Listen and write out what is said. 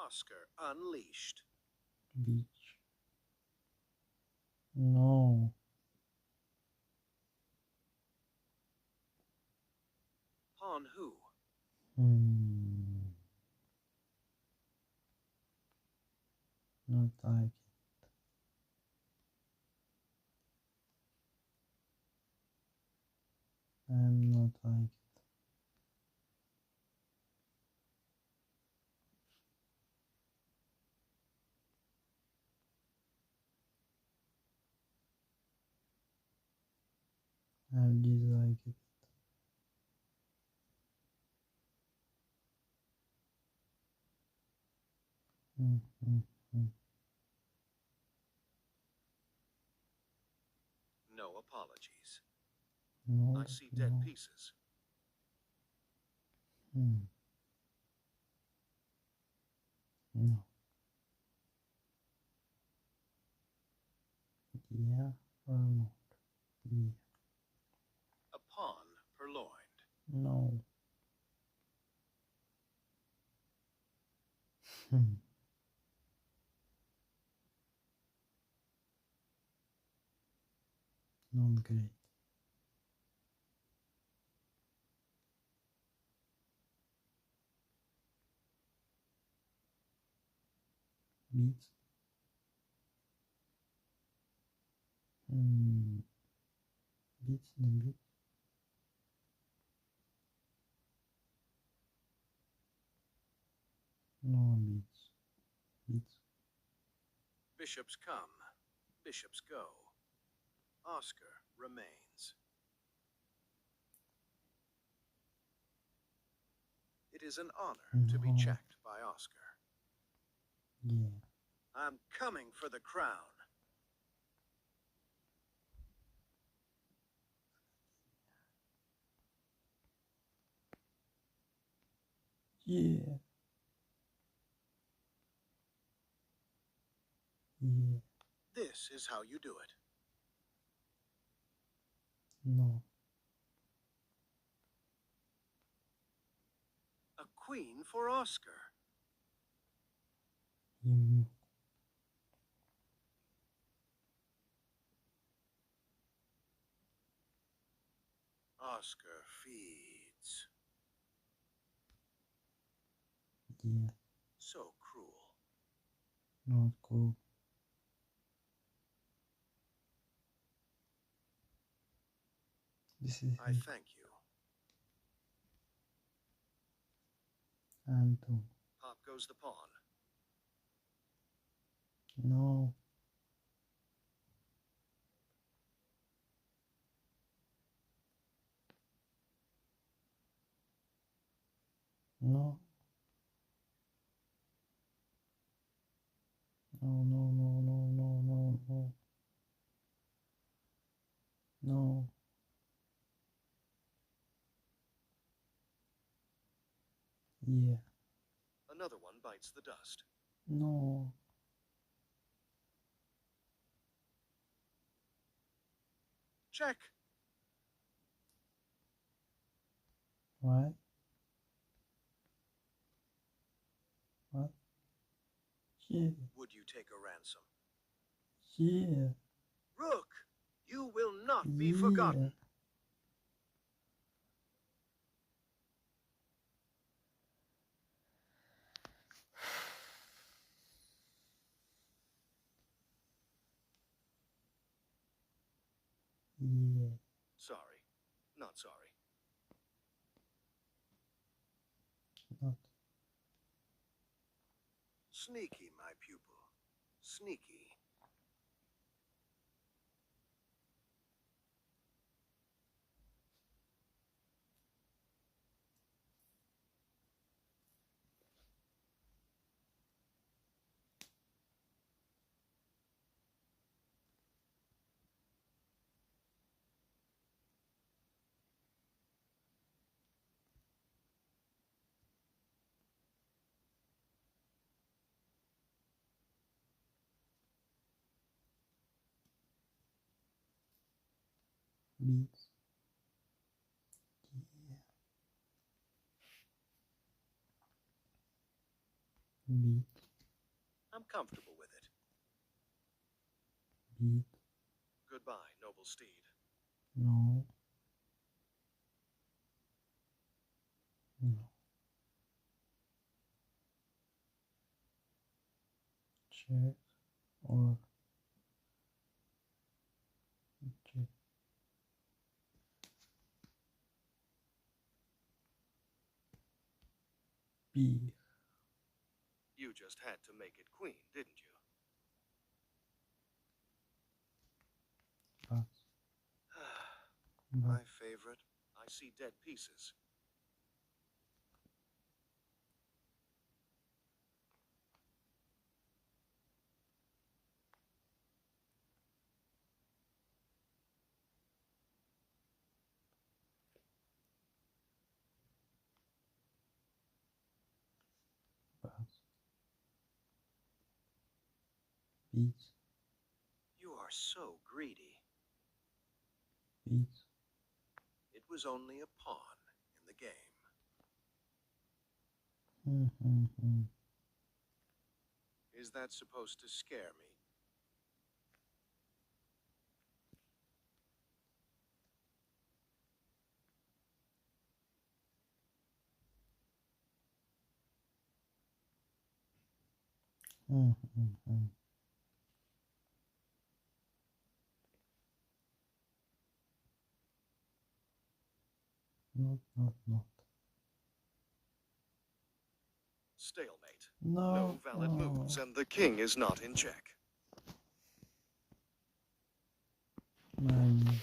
Oscar unleashed. Beach. No. Pawn who? Not like it. I'm not like it. I dislike it. No apologies. No, I see dead no. pieces. No. Yeah or not? Yeah. A pawn purloined. No. Not great. Beats. Beats the beat. No beats. Beats. Bishops come, bishops go. Oscar remains. It is an honor to be No. checked by Oscar. Yeah. I'm coming for the crown. Yeah. Yeah. This is how you do it. No. A queen for Oscar. Oscar feeds. Yeah. So cruel. Not cool. This is I thank you. and two. Pop goes the pawn. No. No. No, no, no, no, no, no, no. No. Yeah. Another one bites the dust. No. Check. Why? What? Yeah. Would you take a ransom? Yeah. Rook, you will not be Yeah. forgotten. Yeah. Sorry, not sorry. Not. Sneaky, my pupil. Sneaky. Beats. Yeah. Beats. I'm comfortable with it. beat, Goodbye, noble steed. no, no, check, or check, B, You just had to make it queen, didn't you? pass, My but, favorite. I see dead pieces. pass, beat, You are so greedy. beat, It was only a pawn in the game. Is that supposed to scare me? not, Stalemate. no, No valid moves, and the king is not in check. man.